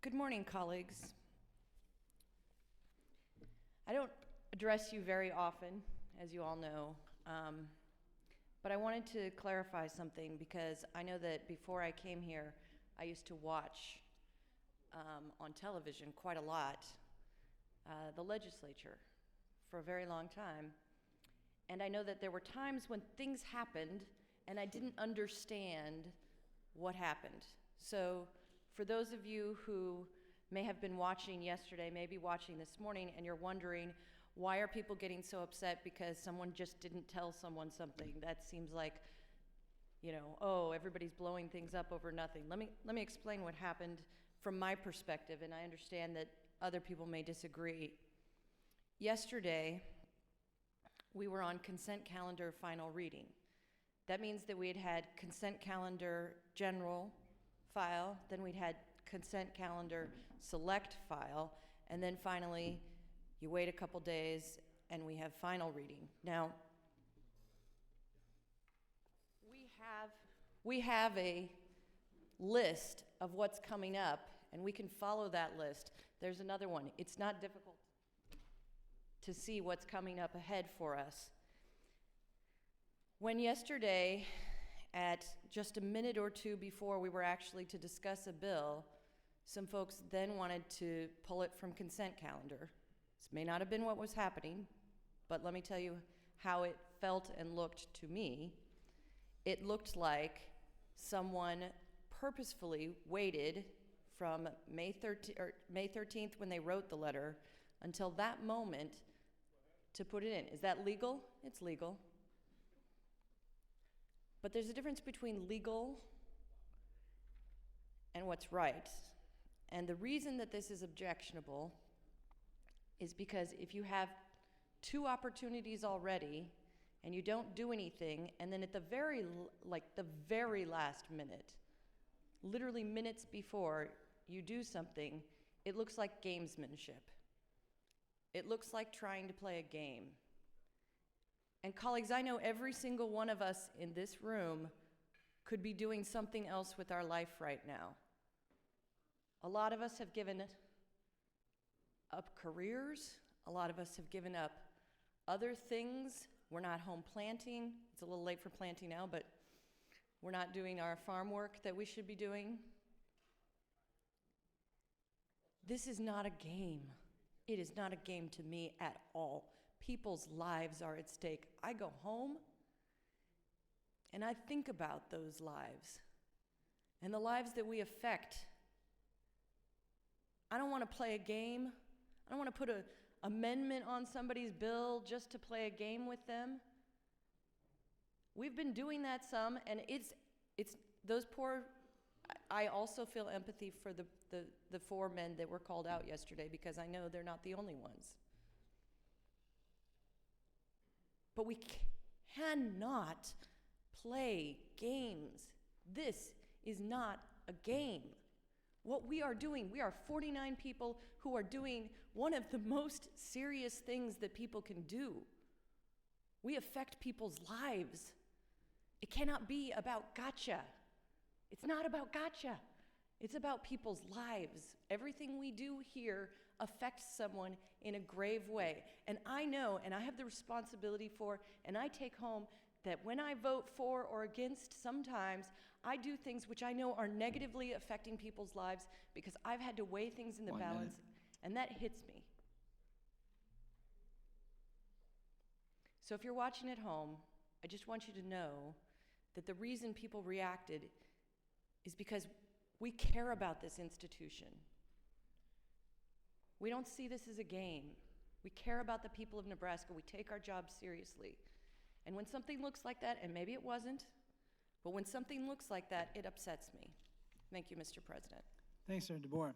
Good morning, colleagues. I don't address you very often, as you all know, but I wanted to clarify something because I know that before I came here, I used to watch on television quite a lot the legislature for a very long time. And I know that there were times when things happened and I didn't understand what happened. So for those of you who may have been watching yesterday, maybe watching this morning, and you're wondering, why are people getting so upset because someone just didn't tell someone something? That seems like, oh, everybody's blowing things up over nothing. Let me explain what happened from my perspective, and I understand that other people may disagree. Yesterday, we were on consent calendar final reading. That means that we had consent calendar general file, then we'd had consent calendar select file, and then finally you wait a couple days and we have final reading. Now, we have a list of what's coming up, and we can follow that list. There's another one. It's not difficult to see what's coming up ahead for us. When yesterday, at just a minute or two before we were actually to discuss a bill, some folks then wanted to pull it from consent calendar. This may not have been what was happening, but let me tell you how it felt and looked to me. It looked like someone purposefully waited from May 13th when they wrote the letter until that moment to put it in. Is that legal? It's legal. But there's a difference between legal and what's right. And the reason that this is objectionable is because if you have two opportunities already and you don't do anything, and then at the very last minute, literally minutes before you do something, it looks like gamesmanship. It looks like trying to play a game. And colleagues, I know every single one of us in this room could be doing something else with our life right now. A lot of us have given up careers. A lot of us have given up other things. We're not home planting. It's a little late for planting now, but we're not doing our farm work that we should be doing. This is not a game. It is not a game to me at all. People's lives are at stake. I go home and I think about those lives and the lives that we affect. I don't want to play a game. I don't want to put an amendment on somebody's bill just to play a game with them. We've been doing that some, and it's those poor. I also feel empathy for the four men that were called out yesterday, because I know they're not the only ones. But we cannot play games. This is not a game. What we are doing, we are 49 people who are doing one of the most serious things that people can do. We affect people's lives. It cannot be about gotcha. It's not about gotcha. It's about people's lives. Everything we do here affects someone in a grave way. And I know, and I have the responsibility for, and I take home that when I vote for or against, sometimes I do things which I know are negatively affecting people's lives because I've had to weigh things in the balance, and that hits me. So if you're watching at home, I just want you to know that the reason people reacted is because we care about this institution. We don't see this as a game. We care about the people of Nebraska. We take our job seriously. And when something looks like that, and maybe it wasn't, but when something looks like that, it upsets me. Thank you, Mr. President. Thanks, Senator DeBoer.